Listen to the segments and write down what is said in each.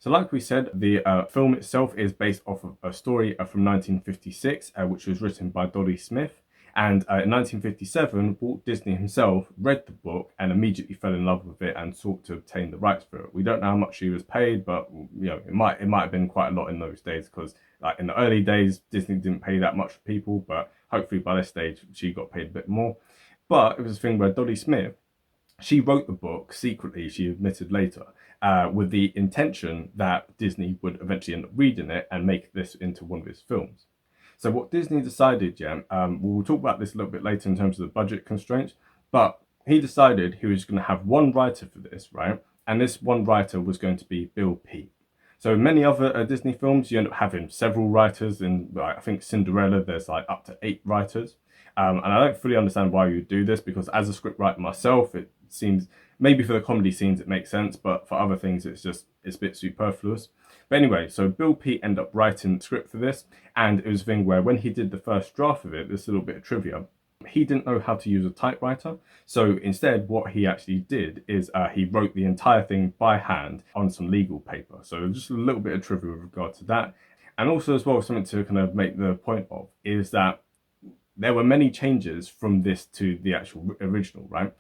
So like we said, the film itself is based off of a story from 1956, which was written by Dodie Smith. And in 1957, Walt Disney himself read the book and immediately fell in love with it and sought to obtain the rights for it. We don't know how much he was paid, but it might have been quite a lot in those days, because like in the early days, Disney didn't pay that much for people, but hopefully by this stage, she got paid a bit more. But it was a thing where Dodie Smith, she wrote the book secretly, she admitted later, with the intention that Disney would eventually end up reading it and make this into one of his films. So what Disney decided, we'll talk about this a little bit later in terms of the budget constraints, but he decided he was going to have one writer for this, right? And this one writer was going to be Bill Peet. So in many other Disney films, you end up having several writers. In like, I think Cinderella, there's like up to 8 writers. And I don't fully understand why you would do this, because as a scriptwriter myself, it seems maybe for the comedy scenes it makes sense, but for other things it's a bit superfluous. But anyway, so Bill Peet ended up writing the script for this, and it was a thing where when he did the first draft of it, this little bit of trivia, he didn't know how to use a typewriter. So instead, what he actually did is he wrote the entire thing by hand on some legal paper. So just a little bit of trivia with regard to that. And also as well, something to kind of make the point of is that there were many changes from this to the actual original, right?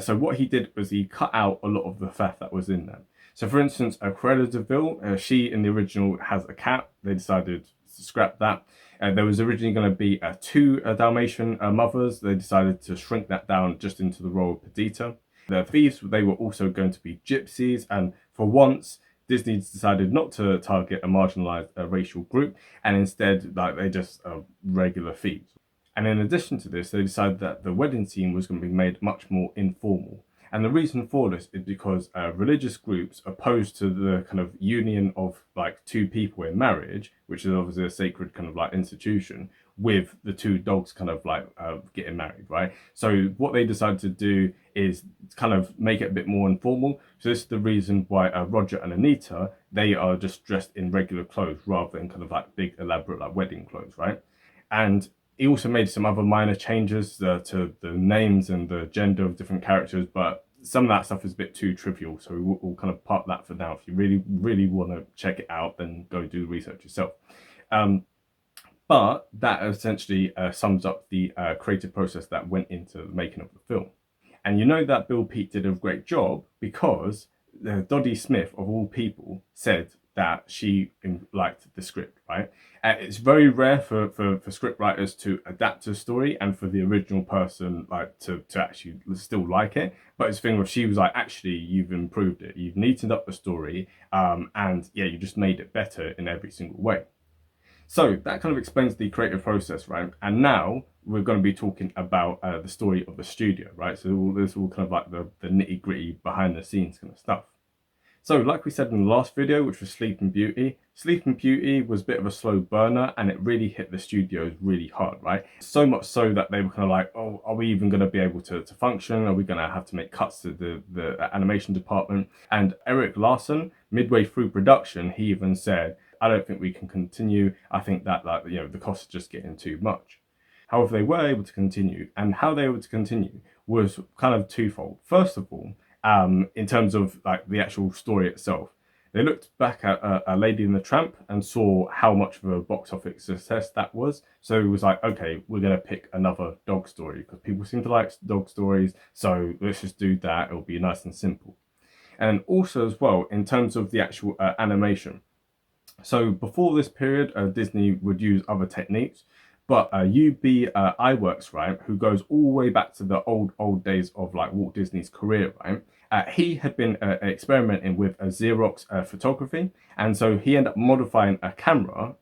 So what he did was he cut out a lot of the faff that was in there. So for instance, Cruella de Vil, she in the original has a cat. They decided to scrap that. There was originally going to be 2 Dalmatian mothers. They decided to shrink that down just into the role of Perdita. The thieves, they were also going to be gypsies, and for once, Disney decided not to target a marginalized racial group, and instead, like, they just regular thieves. And in addition to this, they decided that the wedding scene was going to be made much more informal. And the reason for this is because religious groups opposed to the kind of union of like 2 people in marriage, which is obviously a sacred kind of like institution, with the 2 dogs kind of like getting married, right? So what they decided to do is kind of make it a bit more informal. So this is the reason why Roger and Anita, they are just dressed in regular clothes rather than kind of like big elaborate like wedding clothes, right? And he also made some other minor changes to the names and the gender of different characters, but some of that stuff is a bit too trivial, so we'll kind of park that for now. If you really want to check it out, then go do the research yourself. But that essentially sums up the creative process that went into the making of the film. And you know that Bill Peet did a great job because Dodie Smith, of all people, said that she liked the script, right? It's very rare for script writers to adapt a story and for the original person like to actually still like it. But it's a thing where she was like, actually, you've improved it, you've neatened up the story, and yeah, you just made it better in every single way. So that kind of explains the creative process, right? And now we're going to be talking about the story of the studio, right? So this is all kind of like the nitty gritty behind the scenes kind of stuff. So like we said in the last video, which was Sleeping Beauty, Sleeping Beauty was a bit of a slow burner and it really hit the studios really hard, right? So much so that they were kind of like, oh, are we even going to be able to function? Are we going to have to make cuts to the animation department? And Eric Larson, midway through production, he even said, I don't think we can continue. I think that the costs are just getting too much. However, they were able to continue, and how they were able to continue was kind of twofold. First of all, in terms of like the actual story itself, they looked back at a Lady and the Tramp and saw how much of a box office success that was. So it was like, okay, we're going to pick another dog story because people seem to like dog stories. So let's just do that. It'll be nice and simple. And also as well, in terms of the actual animation. So before this period, Disney would use other techniques. But UB Iwerks, right, who goes all the way back to the old days of like Walt Disney's career, right? He had been experimenting with Xerox photography, and so he ended up modifying a camera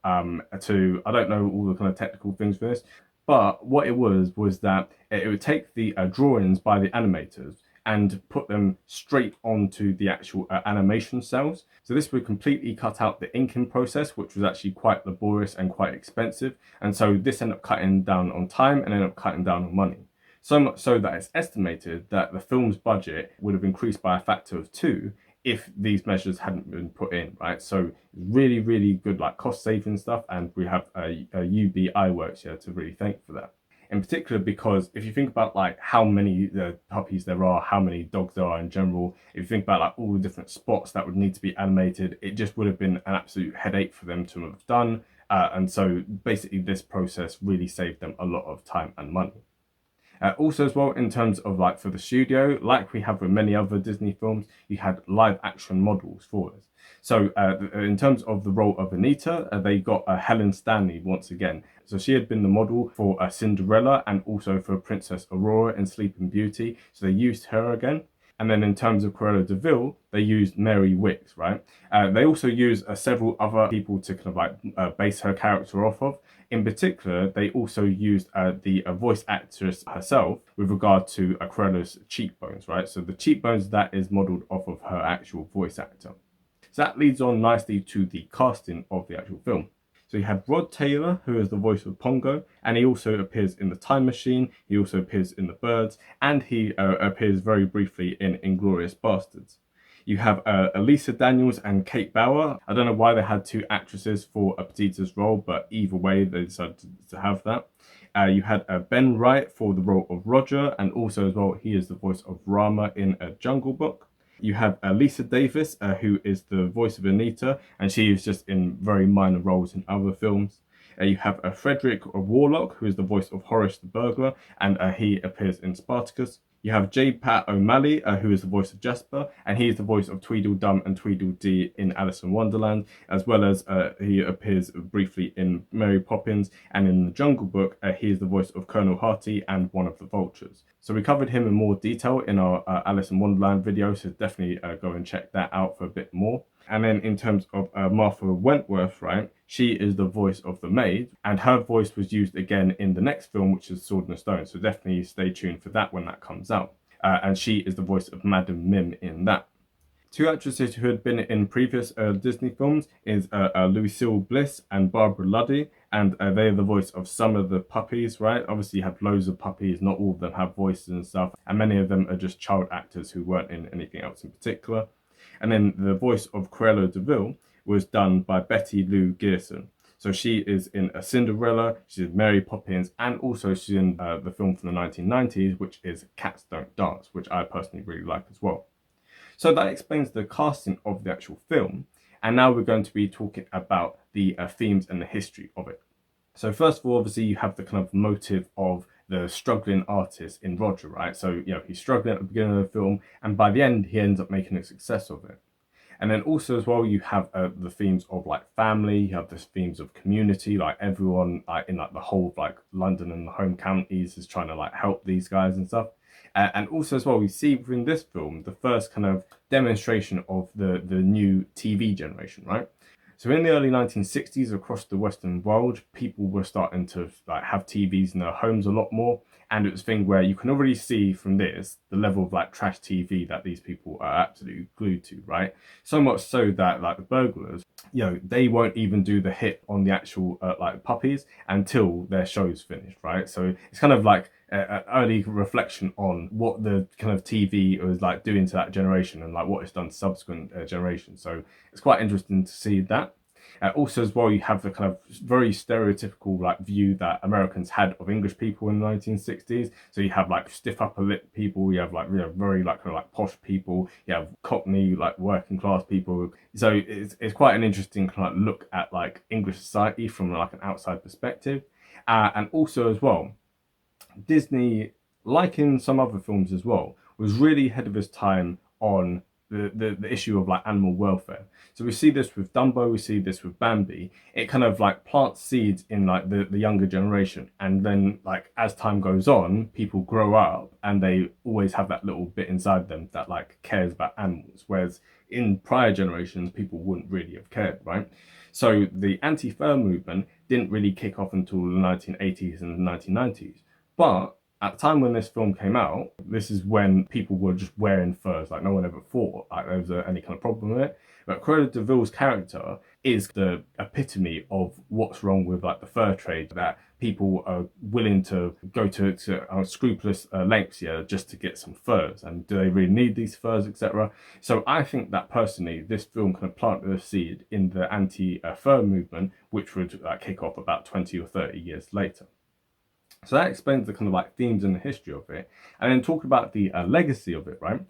to, I don't know all the kind of technical things for this, but what it was that it would take the drawings by the animators and put them straight onto the actual animation cells. So this would completely cut out the inking process, which was actually quite laborious and quite expensive. And so this ended up cutting down on time and ended up cutting down on money. So much so that it's estimated that the film's budget would have increased by a factor of 2 if these measures hadn't been put in, right? So really good like cost saving stuff, and we have UB Iwerks here to really thank for that. in particular because if you think about like how many puppies there are, how many dogs there are in general, if you think about like all the different spots that would need to be animated, it just would have been an absolute headache for them to have done. And so basically this process really saved them a lot of time and money. Also as well, in terms of like for the studio, like we have with many other Disney films, you had live action models for this. So in terms of the role of Anita, they got Helen Stanley once again. So she had been the model for Cinderella and also for Princess Aurora in Sleeping Beauty. So they used her again. And then in terms of Cruella de Vil, they used Mary Wicks, right? They also used several other people to kind of like base her character off of. In particular, they also used the voice actress herself with regard to Cruella's cheekbones, right? So the cheekbones, that is modeled off of her actual voice actor. So that leads on nicely to the casting of the actual film. So you have Rod Taylor, who is the voice of Pongo, and he also appears in The Time Machine, he also appears in The Birds, and he appears very briefly in Inglourious Basterds. You have Elisa Daniels and Kate Bauer. I don't know why they had two actresses for Petita's role, but either way, they decided to have that. You had Ben Wright for the role of Roger, and also as well, he is the voice of Rama in Jungle Book. You have Lisa Davis, who is the voice of Anita, and she is just in very minor roles in other films. You have Frederick Warlock, who is the voice of Horace the Burglar, and he appears in Spartacus. You have J. Pat O'Malley, who is the voice of Jasper, and he is the voice of Tweedledum and Tweedledee in Alice in Wonderland, as well as he appears briefly in Mary Poppins, and in The Jungle Book, he is the voice of Colonel Harty and one of the vultures. So we covered him in more detail in our Alice in Wonderland video, so definitely go and check that out for a bit more. And then in terms of Martha Wentworth, right, she is the voice of the maid, and her voice was used again in the next film, which is Sword and Stone. So definitely stay tuned for that when that comes out. And she is the voice of Madam Mim in that. Two actresses who had been in previous Disney films is Lucille Bliss and Barbara Luddy, and they are the voice of some of the puppies, right? Obviously you have loads of puppies, not all of them have voices and stuff, and many of them are just child actors who weren't in anything else in particular. And then the voice of Cruella de Vil was done by Betty Lou Gerson. So she is in a Cinderella, she's in Mary Poppins, and also she's in the film from the 1990s, which is Cats Don't Dance, which I personally really like as well. So that explains the casting of the actual film. And now we're going to be talking about the themes and the history of it. So first of all, obviously you have the kind of motive of the struggling artist in Roger, right? So, you know, he's struggling at the beginning of the film, and by the end, he ends up making a success of it. And then also as well, you have the themes of like family, you have the themes of community, like everyone in like the whole of like London and the home counties is trying to like help these guys and stuff. And also as well, we see within this film, the first kind of demonstration of the new TV generation, right? So in the early 1960s, across the Western world, people were starting to like have TVs in their homes a lot more. And it was a thing where you can already see from this, the level of like trash TV that these people are absolutely glued to, right? So much so that like the burglars, you know, they won't even do the hit on the actual like puppies until their show's finished, right? So it's kind of like an early reflection on what the kind of TV was like doing to that generation and like what it's done to subsequent generations. So it's quite interesting to see that. Also as well, you have the kind of very stereotypical like view that Americans had of English people in the 1960s. So you have like stiff upper lip people, you have like, you know, very like kind of like posh people, you have Cockney like working class people. So it's quite an interesting kind of look at like English society from like an outside perspective. And also as well, Disney, like in some other films as well, was really ahead of his time on the issue of like animal welfare. So we see this with Dumbo, we see this with Bambi. It kind of like plants seeds in like the younger generation, and then like as time goes on, people grow up and they always have that little bit inside them that like cares about animals, whereas in prior generations people wouldn't really have cared, right? So the anti-fur movement didn't really kick off until the 1980s and the 1990s. But at the time when this film came out, this is when people were just wearing furs, like no one ever thought like there was any kind of problem with it. But Cruella de Vil's character is the epitome of what's wrong with like the fur trade, that people are willing to go to scrupulous lengths, yeah, just to get some furs. And do they really need these furs, etc.? So I think that personally, this film kind of planted a seed in the anti-fur movement, which would kick off about 20 or 30 years later. So that explains the kind of like themes and the history of it. And then talk about the legacy of it, right?